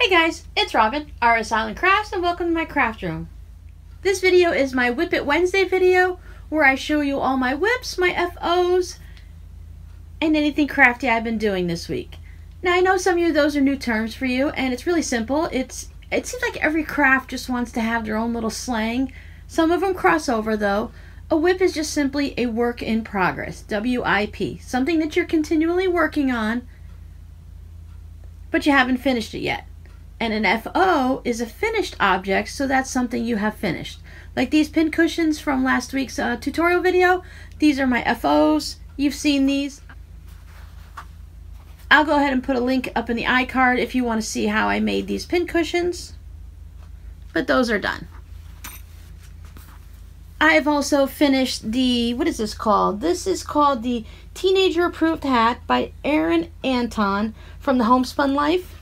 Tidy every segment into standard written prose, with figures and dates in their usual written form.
Hey guys, it's Robin, RsIslandCrafts, and welcome to my craft room. This video is my Whip It Wednesday video, where I show you all my whips, my FOs, and anything crafty I've been doing this week. Now I know some of you, those are new terms for you, and it's really simple. It seems like every craft just wants to have their own little slang. Some of them cross over though. A whip is just simply a work in progress, WIP, something that you're continually working on, but you haven't finished it yet. And an FO is a finished object, so that's something you have finished. Like these pin cushions from last week's tutorial video, these are my FOs. You've seen these. I'll go ahead and put a link up in the iCard if you want to see how I made these pin cushions. But those are done. I've also finished the, what is this called? This is called the Teenager Approved Hat by Aaron Anton from the Homespun Life.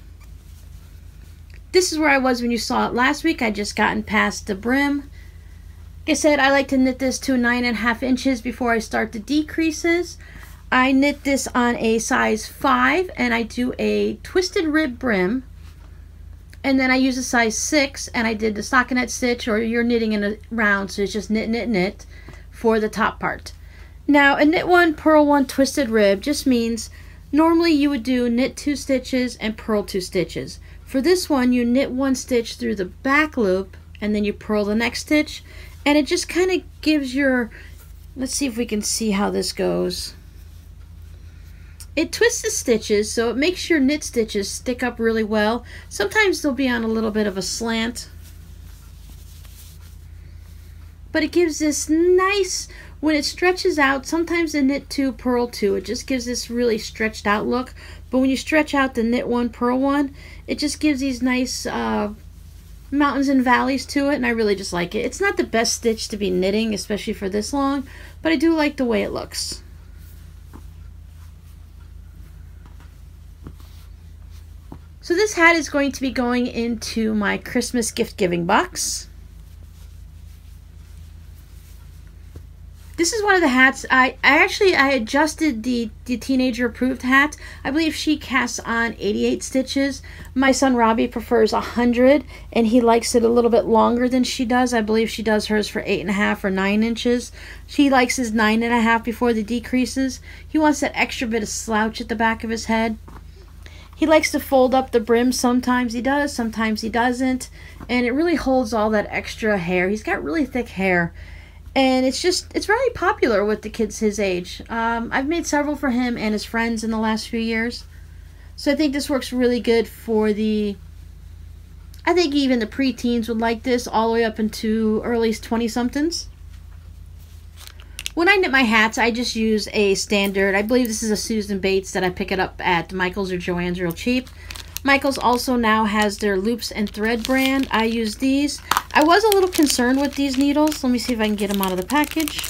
This is where I was when you saw it last week. I just gotten past the brim. Like I said, I like to knit this to 9.5 inches before I start the decreases. I knit this on a size 5 and I do a twisted rib brim. And then I use a size 6 and I did the stockinette stitch, or you're knitting in a round, so it's just knit, knit, knit for the top part. Now a knit 1, purl 1 twisted rib just means normally you would do knit 2 stitches and purl 2 stitches. For this one, you knit 1 stitch through the back loop and then you purl the next stitch, and it just kind of gives your, let's see if we can see how this goes. It twists the stitches, so it makes your knit stitches stick up really well. Sometimes they'll be on a little bit of a slant, but it gives this nice, when it stretches out, sometimes the knit 2, purl 2, it just gives this really stretched out look. But when you stretch out the knit 1, purl 1, it just gives these nice mountains and valleys to it, and I really just like it. It's not the best stitch to be knitting, especially for this long, but I do like the way it looks. So this hat is going to be going into my Christmas gift giving box. This is one of the hats. I adjusted the Teenager Approved hat. I believe she casts on 88 stitches. My son Robbie prefers 100, and he likes it a little bit longer than she does. I believe she does hers for 8.5 or 9 inches. He likes his 9.5 before the decreases. He wants that extra bit of slouch at the back of his head. He likes to fold up the brim. Sometimes he does, sometimes he doesn't, and it really holds all that extra hair. He's got really thick hair. And it's very popular with the kids his age. I've made several for him and his friends in the last few years. So I think this works really good for I think even the preteens would like this, all the way up into early 20-somethings. When I knit my hats, I just use a standard, I believe this is a Susan Bates that I pick it up at Michael's or Joann's real cheap. Michael's also now has their Loops and Thread brand. I use these. I was a little concerned with these needles. Let me see if I can get them out of the package.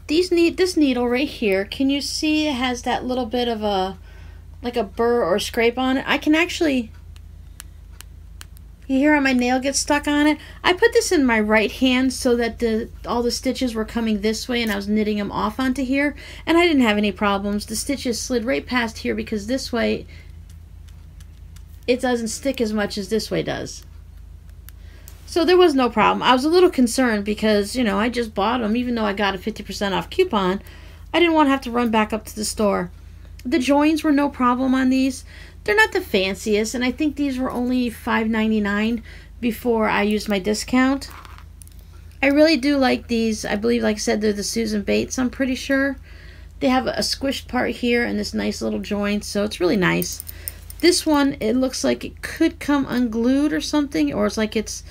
This needle right here, can you see it has that little bit of like a burr or scrape on it? I can actually, you hear how my nail gets stuck on it? I put this in my right hand so that all the stitches were coming this way and I was knitting them off onto here, and I didn't have any problems. The stitches slid right past here because this way it doesn't stick as much as this way does. So there was no problem. I was a little concerned because, you know, I just bought them. Even though I got a 50% off coupon, I didn't want to have to run back up to the store. The joins were no problem on these. They're not the fanciest, and I think these were only $5.99 before I used my discount. I really do like these. I believe, like I said, they're the Susan Bates, I'm pretty sure. They have a squished part here and this nice little joint, so it's really nice. This one, it looks like it could come unglued or something, or it's like it's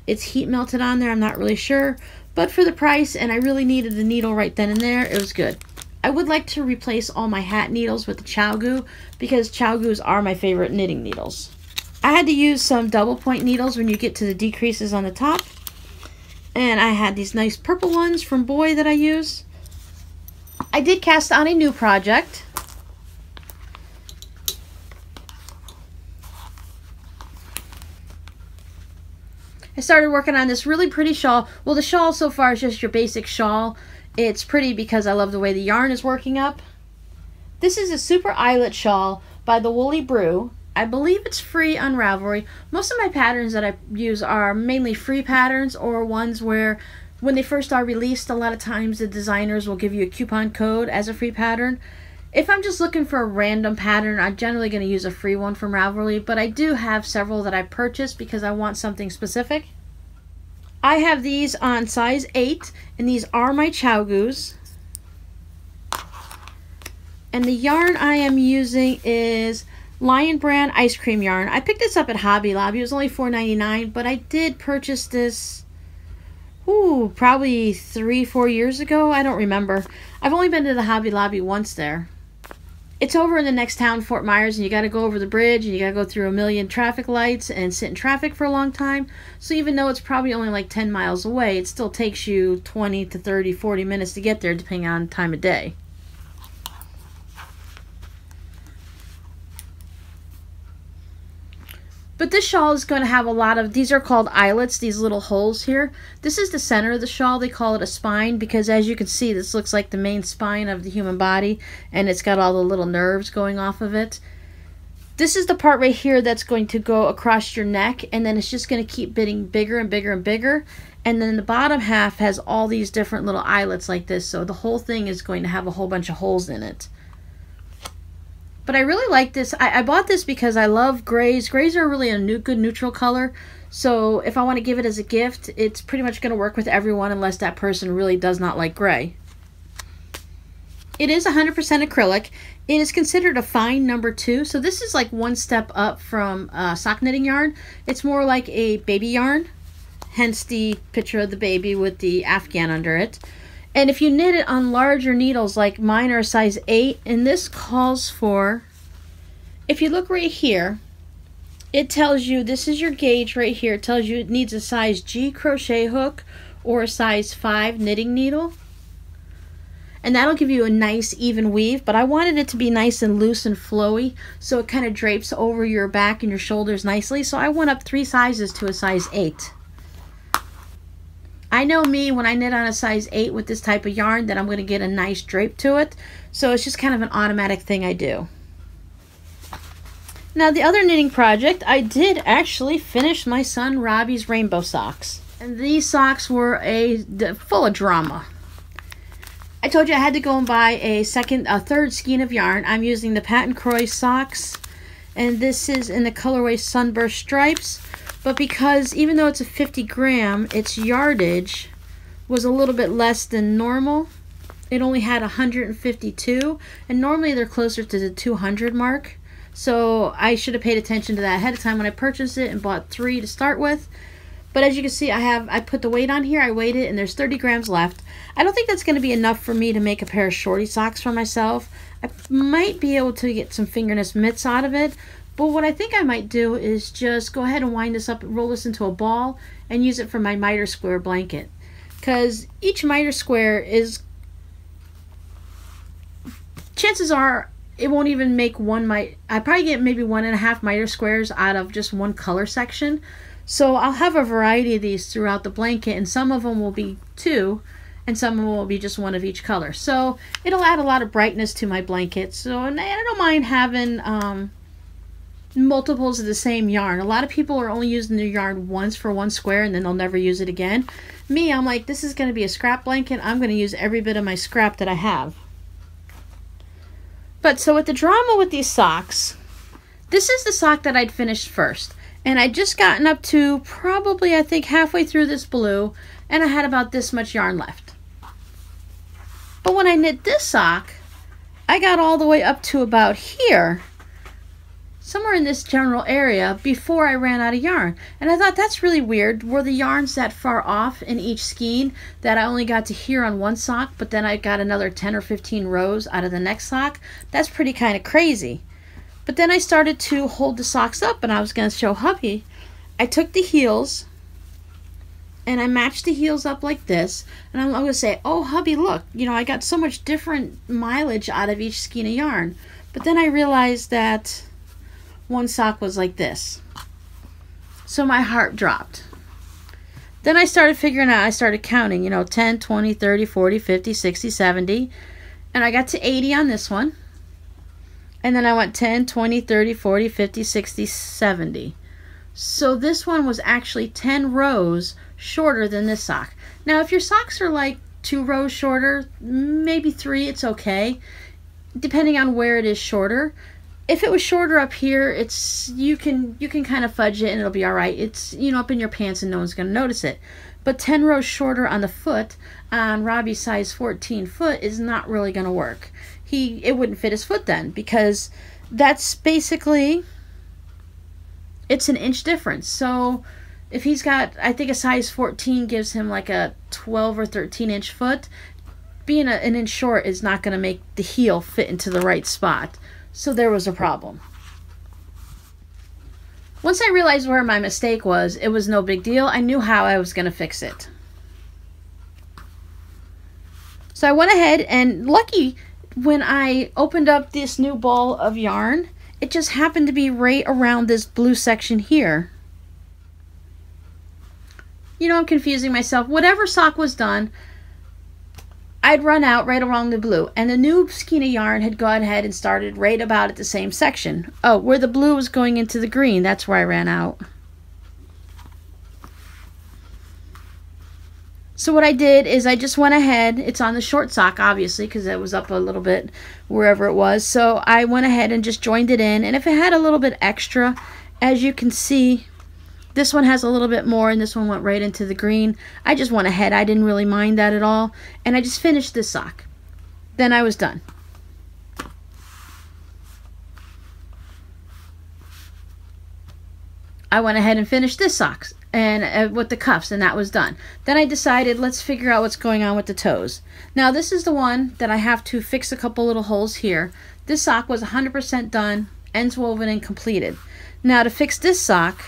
heat melted on there. I'm not really sure. But for the price, and I really needed the needle right then and there, it was good. I would like to replace all my hat needles with the ChowGoo, because ChowGoos are my favorite knitting needles. I had to use some double point needles when you get to the decreases on the top. And I had these nice purple ones from Boy that I use. I did cast on a new project. I started working on this really pretty shawl. Well, the shawl so far is just your basic shawl. It's pretty because I love the way the yarn is working up. This is a super eyelet shawl by the Woolly Brew. I believe it's free on Ravelry. Most of my patterns that I use are mainly free patterns or ones where when they first are released, a lot of times the designers will give you a coupon code as a free pattern. If I'm just looking for a random pattern, I'm generally going to use a free one from Ravelry, but I do have several that I purchased because I want something specific. I have these on size 8, and these are my Chowgoos. And the yarn I am using is Lion Brand ice cream yarn. I picked this up at Hobby Lobby. It was only $4.99, but I did purchase this, probably 3-4 years ago. I don't remember. I've only been to the Hobby Lobby once there. It's over in the next town, Fort Myers, and you got to go over the bridge, and you got to go through a million traffic lights and sit in traffic for a long time. So even though it's probably only like 10 miles away, it still takes you 20 to 30, 40 minutes to get there, depending on time of day. But this shawl is going to have a lot of, these are called eyelets, these little holes here. This is the center of the shawl. They call it a spine because, as you can see, this looks like the main spine of the human body, and it's got all the little nerves going off of it. This is the part right here that's going to go across your neck, and then it's just going to keep getting bigger and bigger and bigger. And then the bottom half has all these different little eyelets like this, so the whole thing is going to have a whole bunch of holes in it. But I really like this. I bought this because I love grays. Grays are really a good neutral color. So if I want to give it as a gift, it's pretty much going to work with everyone unless that person really does not like gray. It is 100% acrylic. It is considered a fine number 2. So this is like one step up from sock knitting yarn. It's more like a baby yarn. Hence the picture of the baby with the Afghan under it. And if you knit it on larger needles, like mine are a size 8, and this calls for, if you look right here, it tells you, this is your gauge right here, it tells you it needs a size G crochet hook or a size 5 knitting needle. And that'll give you a nice even weave, but I wanted it to be nice and loose and flowy, so it kind of drapes over your back and your shoulders nicely, so I went up 3 sizes to a size 8. I know me, when I knit on a size 8 with this type of yarn, that I'm going to get a nice drape to it. So it's just kind of an automatic thing I do. Now the other knitting project, I did actually finish my son Robbie's rainbow socks. And these socks were full of drama. I told you I had to go and buy a third skein of yarn. I'm using the Patent Croix socks. And this is in the colorway Sunburst Stripes. But because even though it's a 50 gram, its yardage was a little bit less than normal. It only had 152, and normally they're closer to the 200 mark. So I should have paid attention to that ahead of time when I purchased it and bought 3 to start with. But as you can see, I put the weight on here, I weighed it, and there's 30 grams left. I don't think that's going to be enough for me to make a pair of shorty socks for myself. I might be able to get some fingerness mitts out of it. But what I think I might do is just go ahead and wind this up, roll this into a ball, and use it for my miter square blanket. Because each miter square is, chances are, it won't even make one I probably get maybe 1.5 miter squares out of just one color section. So I'll have a variety of these throughout the blanket, and some of them will be 2, and some of them will be just 1 of each color. So it'll add a lot of brightness to my blanket. So, and I don't mind having multiples of the same yarn. A lot of people are only using their yarn once for one square and then they'll never use it again. Me, I'm like, this is going to be a scrap blanket. I'm going to use every bit of my scrap that I have. But so with the drama with these socks, this is the sock that I'd finished first. And I'd just gotten up to probably, I think, halfway through this blue, and I had about this much yarn left. But when I knit this sock, I got all the way up to about here, somewhere in this general area, before I ran out of yarn. And I thought, that's really weird. Were the yarns that far off in each skein that I only got to here on one sock, but then I got another 10 or 15 rows out of the next sock? That's pretty kind of crazy. But then I started to hold the socks up, and I was going to show hubby. I took the heels, and I matched the heels up like this. And I'm going to say, oh, hubby, look, you know, I got so much different mileage out of each skein of yarn. But then I realized that one sock was like this. So my heart dropped. Then I started figuring out, I started counting, 10, 20, 30, 40, 50, 60, 70. And I got to 80 on this one. And then I went 10, 20, 30, 40, 50, 60, 70. So this one was actually 10 rows shorter than this sock. Now, if your socks are like 2 rows shorter, maybe 3, it's okay, depending on where it is shorter. If it was shorter up here, you can kind of fudge it and it'll be all right. It's up in your pants and no one's going to notice it. But 10 rows shorter on the foot on Robbie's size 14 foot is not really going to work. It wouldn't fit his foot then, because that's basically, it's an inch difference. So if he's got, I think a size 14 gives him like a 12 or 13 inch foot, being an inch short is not going to make the heel fit into the right spot. So there was a problem. Once I realized where my mistake was, it was no big deal. I knew how I was going to fix it. So I went ahead, and lucky, when I opened up this new ball of yarn, it just happened to be right around this blue section here. I'm confusing myself. Whatever sock was done, I'd run out right along the blue, and the new skein of yarn had gone ahead and started right about at the same section. Oh, where the blue was going into the green, that's where I ran out. So what I did is I just went ahead, it's on the short sock obviously because it was up a little bit wherever it was, so I went ahead and just joined it in, and if it had a little bit extra, as you can see, this one has a little bit more and this one went right into the green. I just went ahead, I didn't really mind that at all, and I just finished this sock. Then I was done. I went ahead and finished this sock and with the cuffs, and that was done. Then I decided, let's figure out what's going on with the toes. Now this is the one that I have to fix a couple little holes here. This sock was 100% done, ends woven and completed. Now to fix this sock,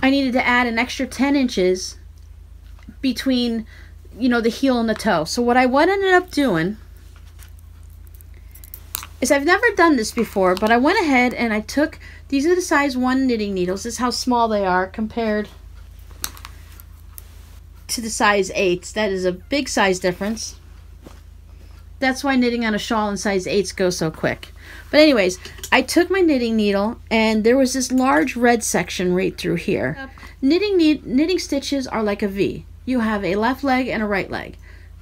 I needed to add an extra 10 inches between, the heel and the toe. So what I ended up doing is, I've never done this before, but I went ahead and I took, these are the size 1 knitting needles. This is how small they are compared to the size 8s. That is a big size difference. That's why knitting on a shawl in size 8s goes so quick. But anyways, I took my knitting needle, and there was this large red section right through here. Knitting stitches are like a V. You have a left leg and a right leg.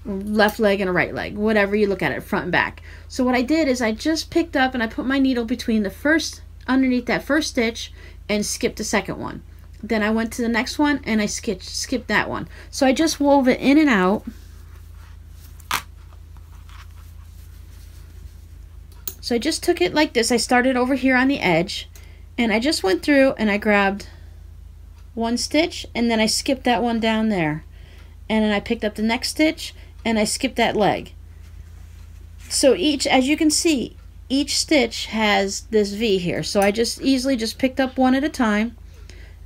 Left leg and a right leg, whatever you look at it, front and back. So what I did is I just picked up and I put my needle between the first, underneath that first stitch, and skipped the second one. Then I went to the next one and I skipped that one. So I just wove it in and out. So I just took it like this. I started over here on the edge, and I just went through and I grabbed one stitch, and then I skipped that one down there, and then I picked up the next stitch and I skipped that leg. So as you can see, each stitch has this V here. So I just easily just picked up one at a time,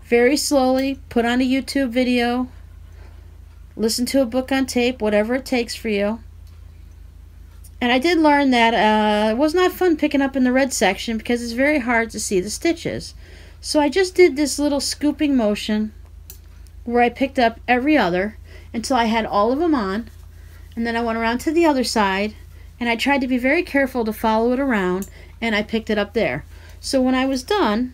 very slowly, put on a YouTube video, listen to a book on tape, whatever it takes for you. And I did learn that it was not fun picking up in the red section because it's very hard to see the stitches. So I just did this little scooping motion where I picked up every other until I had all of them on. And then I went around to the other side, and I tried to be very careful to follow it around, and I picked it up there. So when I was done,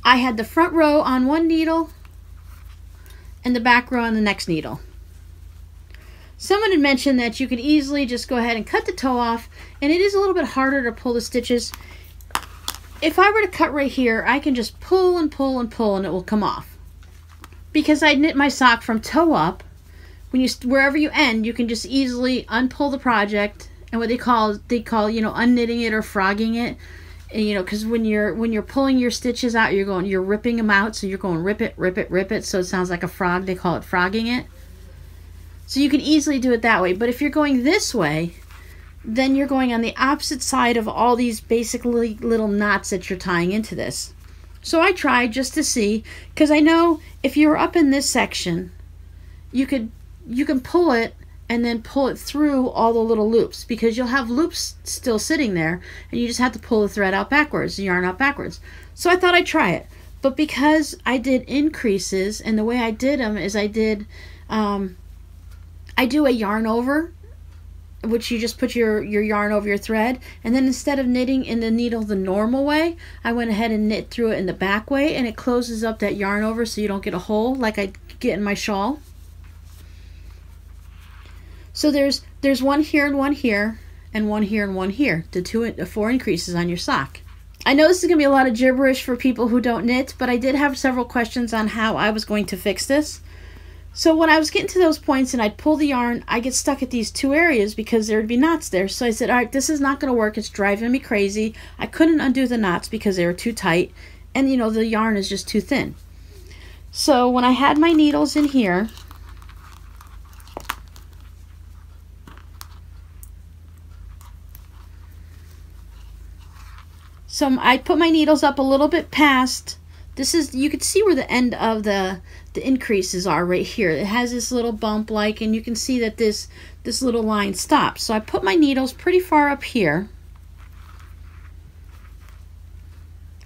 I had the front row on one needle and the back row on the next needle. Someone had mentioned that you could easily just go ahead and cut the toe off, and it is a little bit harder to pull the stitches. If I were to cut right here, I can just pull and pull and pull and it will come off. Because I knit my sock from toe up, wherever you end, you can just easily unpull the project, and what they call unknitting it or frogging it. And, because when you're pulling your stitches out, you're ripping them out, so you're going rip it, rip it, rip it, so it sounds like a frog. They call it frogging it. So you can easily do it that way. But if you're going this way, then you're going on the opposite side of all these basically little knots that you're tying into this. So I tried just to see, because I know if you're up in this section, you can pull it and then pull it through all the little loops, because you'll have loops still sitting there and you just have to pull the thread out backwards, the yarn out backwards. So I thought I'd try it. But because I did increases, and the way I did them is I do a yarn over, which you just put your yarn over your thread, and then instead of knitting in the needle the normal way, I went ahead and knit through it in the back way, and it closes up that yarn over so you don't get a hole like I get in my shawl. So there's one here and one here, and one here and one here, the 4 increases on your sock. I know this is going to be a lot of gibberish for people who don't knit, but I did have several questions on how I was going to fix this. So when I was getting to those points and I'd pull the yarn, I get stuck at these 2 areas because there would be knots there. So I said, all right, this is not going to work. It's driving me crazy. I couldn't undo the knots because they were too tight, and you know, the yarn is just too thin. So when I had my needles in here, so I put my needles up a little bit past, you could see where the end of the increases are right here. It has this little bump like, and you can see that this little line stops. So I put my needles pretty far up here.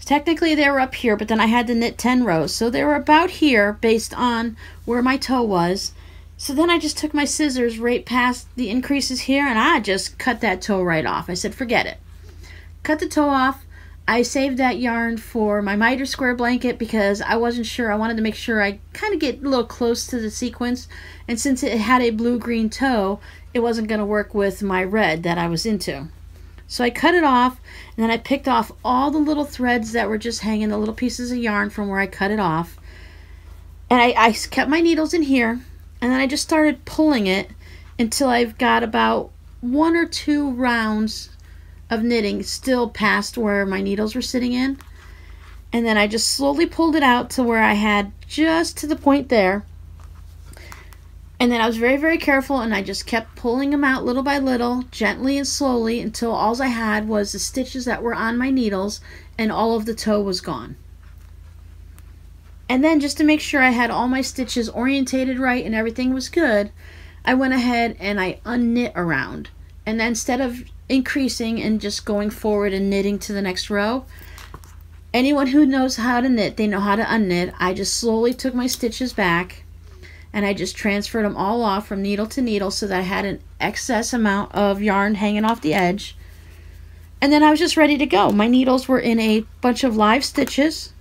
Technically they were up here, but then I had to knit 10 rows. So they were about here based on where my toe was. So then I just took my scissors right past the increases here, and I just cut that toe right off. I said, forget it. Cut the toe off. I saved that yarn for my miter square blanket because I wasn't sure. I wanted to make sure I kind of get a little close to the sequence. And since it had a blue-green toe, it wasn't going to work with my red that I was into. So I cut it off, and then I picked off all the little threads that were just hanging, the little pieces of yarn from where I cut it off. And I kept my needles in here, and then I just started pulling it until I've got about 1 or 2 rounds of knitting still past where my needles were sitting in, and then I just slowly pulled it out to where I had just to the point there, and then I was very, very careful, and I just kept pulling them out little by little, gently and slowly, until all I had was the stitches that were on my needles and all of the toe was gone. And then just to make sure I had all my stitches orientated right and everything was good, I went ahead and I unknit around. And then instead of increasing and just going forward and knitting to the next row, anyone who knows how to knit, they know how to unknit. I just slowly took my stitches back and I just transferred them all off from needle to needle so that I had an excess amount of yarn hanging off the edge. And then I was just ready to go. My needles were in a bunch of live stitches.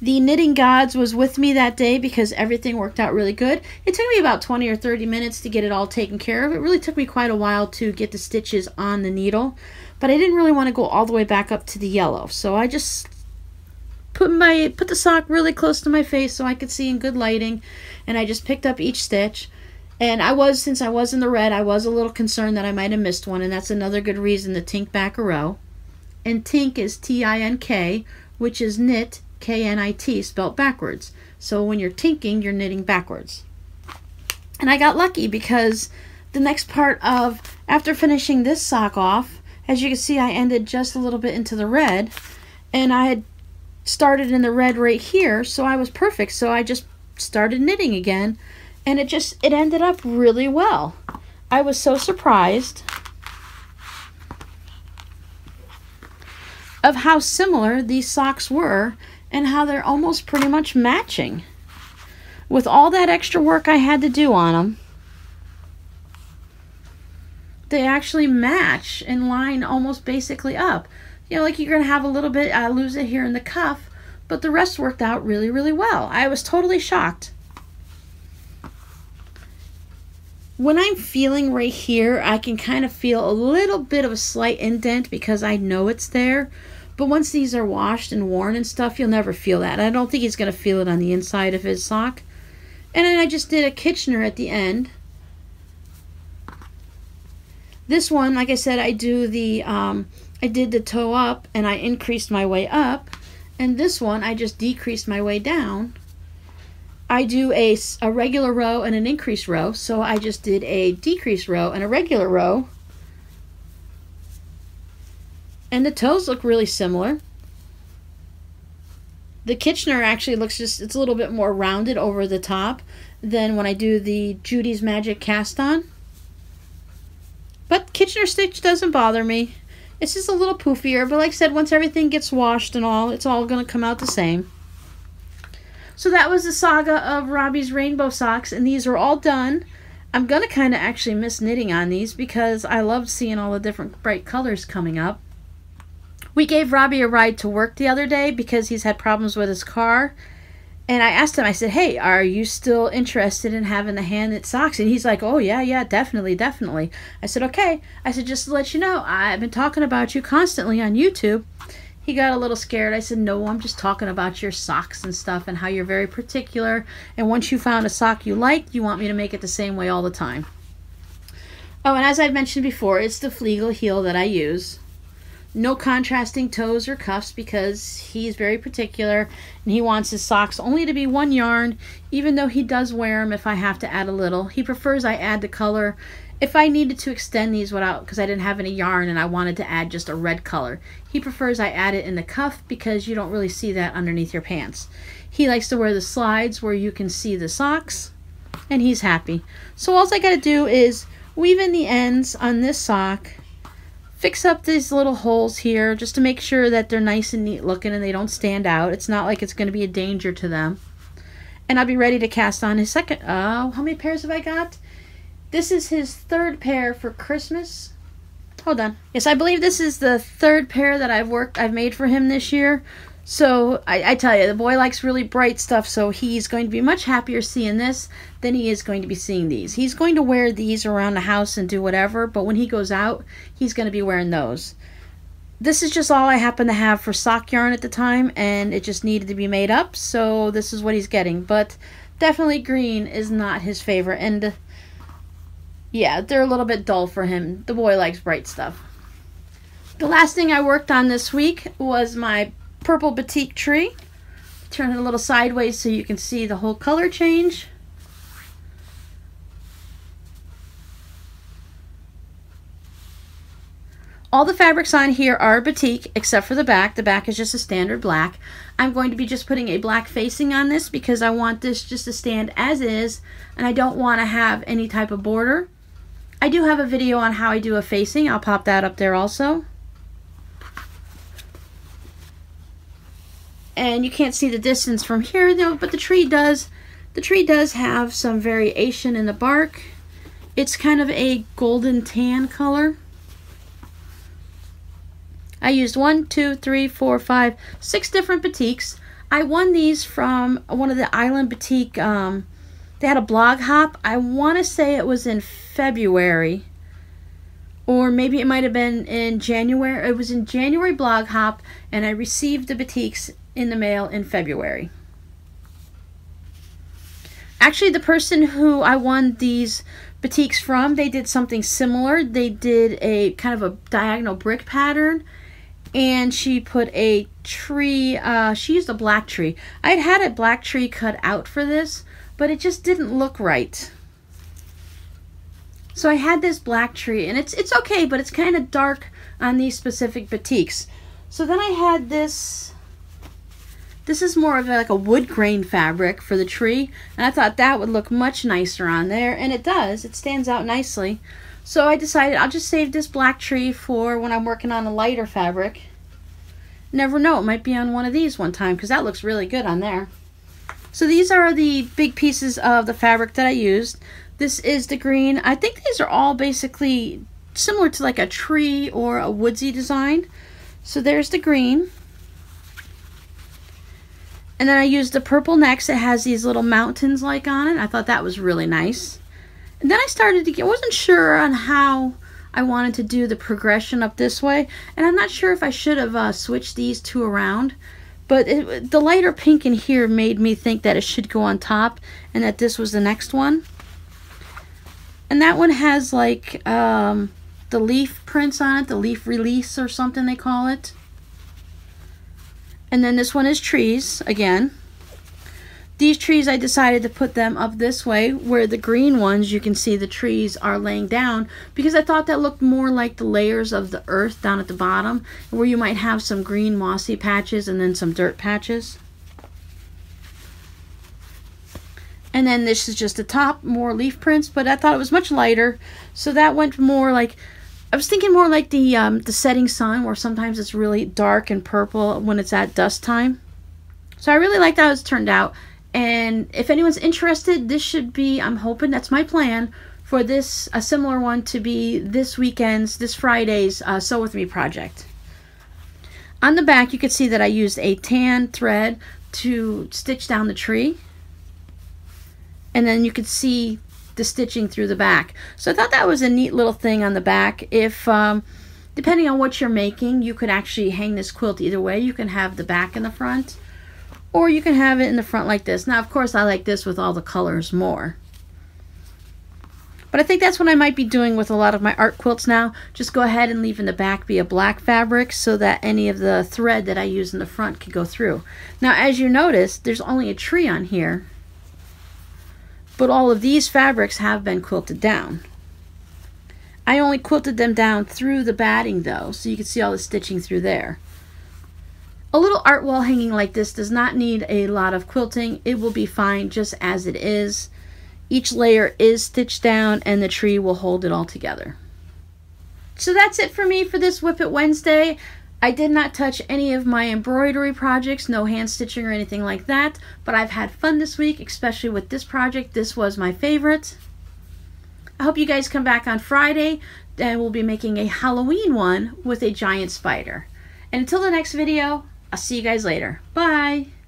The knitting gods was with me that day because everything worked out really good. It took me about 20 or 30 minutes to get it all taken care of. It really took me quite a while to get the stitches on the needle, but I didn't really want to go all the way back up to the yellow. So I just put the sock really close to my face so I could see in good lighting, and I just picked up each stitch. And since I was in the red, I was a little concerned that I might have missed one, and that's another good reason to tink back a row. And tink is T-I-N-K, which is knit, K-N-I-T, spelled backwards. So when you're tinking, you're knitting backwards. And I got lucky because the next part of, after finishing this sock off, as you can see, I ended just a little bit into the red, and I had started in the red right here, so I was perfect. So I just started knitting again, and it ended up really well. I was so surprised of how similar these socks were and how they're almost pretty much matching. With all that extra work I had to do on them, they actually match and line almost basically up. You know, like you're going to have a little bit, lose it here in the cuff, but the rest worked out really, really well. I was totally shocked. When I'm feeling right here, I can kind of feel a little bit of a slight indent because I know it's there. But once these are washed and worn and stuff, you'll never feel that. I don't think he's going to feel it on the inside of his sock. And then I just did a Kitchener at the end. This one, like I said, I did the toe up and I increased my way up. And this one, I just decreased my way down. I do a regular row and an increase row, so I just did a decrease row and a regular row. And the toes look really similar. The Kitchener actually looks it's a little bit more rounded over the top than when I do the Judy's Magic cast on. But Kitchener stitch doesn't bother me. It's just a little poofier, but like I said, once everything gets washed and all, it's all going to come out the same. So that was the saga of Robbie's rainbow socks, and these are all done. I'm going to kind of actually miss knitting on these because I loved seeing all the different bright colors coming up. We gave Robbie a ride to work the other day because he's had problems with his car. And I asked him, I said, hey, are you still interested in having the hand-knit socks? And he's like, oh, yeah, definitely. I said, okay. I said, just to let you know, I've been talking about you constantly on YouTube. He got a little scared. I said, no, I'm just talking about your socks and stuff and how you're very particular. And once you found a sock you liked, you want me to make it the same way all the time. Oh, and as I've mentioned before, it's the Flegel heel that I use. No contrasting toes or cuffs because he's very particular and he wants his socks only to be one yarn, even though he does wear them if I have to add a little. He prefers I add the color if I needed to extend these without, because I didn't have any yarn and I wanted to add just a red color. He prefers I add it in the cuff because you don't really see that underneath your pants. He likes to wear the slides where you can see the socks, and he's happy. So all I got to do is weave in the ends on this sock, fix up these little holes here just to make sure that they're nice and neat looking and they don't stand out. It's not like it's going to be a danger to them. And I'll be ready to cast on his second. How many pairs have I got? This is his third pair for Christmas. Hold on. Yes, I believe this is the third pair that I've made for him this year. So I tell you, the boy likes really bright stuff, so he's going to be much happier seeing this than he is going to be seeing these. He's going to wear these around the house and do whatever, but when he goes out, he's going to be wearing those. This is just all I happen to have for sock yarn at the time, and it just needed to be made up, so this is what he's getting. But definitely green is not his favorite, and yeah, they're a little bit dull for him. The boy likes bright stuff. The last thing I worked on this week was my purple batik tree. Turn it a little sideways so you can see the whole color change. All the fabrics on here are batik except for the back. The back is just a standard black. I'm going to be just putting a black facing on this because I want this just to stand as is and I don't want to have any type of border. I do have a video on how I do a facing. I'll pop that up there also. And you can't see the distance from here though, but the tree does have some variation in the bark. It's kind of a golden tan color. I used 1, 2, 3, 4, 5, 6 different batiks. I won these from one of the Island Batik. They had a blog hop. I want to say it was in February, or maybe it might have been in January. It was in January blog hop, and I received the batiks in the mail in February. Actually, the person who I won these batiks from, they did something similar. They did a kind of a diagonal brick pattern, and she put a tree, she used a black tree. I had a black tree cut out for this, but it just didn't look right. So I had this black tree, and it's okay, but it's kind of dark on these specific batiks. So then I had this. This is more of like a wood grain fabric for the tree, and I thought that would look much nicer on there, and it does. It stands out nicely. So I decided I'll just save this black tree for when I'm working on a lighter fabric. Never know, it might be on one of these one time because that looks really good on there. So these are the big pieces of the fabric that I used. This is the green. I think these are all basically similar to like a tree or a woodsy design. So there's the green. And then I used the purple next. It has these little mountains like on it. I thought that was really nice. And then I started to get, I wasn't sure on how I wanted to do the progression up this way. And I'm not sure if I should have switched these two around. But the lighter pink in here made me think that it should go on top and that this was the next one. And that one has like the leaf prints on it, the leaf release or something they call it. And then this one is trees again. These trees, I decided to put them up this way, where the green ones, you can see the trees are laying down, because I thought that looked more like the layers of the earth down at the bottom, where you might have some green mossy patches and then some dirt patches. And then this is just the top, more leaf prints, but I thought it was much lighter. So that went more like, I was thinking more like the setting sun, where sometimes it's really dark and purple when it's at dusk time. So I really liked how it's turned out. And if anyone's interested, this should be, I'm hoping, that's my plan, for this, a similar one to be this weekend's, this Friday's Sew With Me project. On the back, you can see that I used a tan thread to stitch down the tree. And then you could see the stitching through the back. So I thought that was a neat little thing on the back. If, depending on what you're making, you could actually hang this quilt either way. You can have the back in the front, or you can have it in the front like this. Now, of course, I like this with all the colors more. But I think that's what I might be doing with a lot of my art quilts now. Just go ahead and leave in the back be a black fabric so that any of the thread that I use in the front can go through. Now, as you notice, there's only a tree on here, but all of these fabrics have been quilted down. I only quilted them down through the batting though, so you can see all the stitching through there. A little art wall hanging like this does not need a lot of quilting. It will be fine just as it is. Each layer is stitched down and the tree will hold it all together. So that's it for me for this WIP It Wednesday. I did not touch any of my embroidery projects, no hand stitching or anything like that, but I've had fun this week, especially with this project. This was my favorite. I hope you guys come back on Friday, and we'll be making a Halloween one with a giant spider. And until the next video, I'll see you guys later. Bye!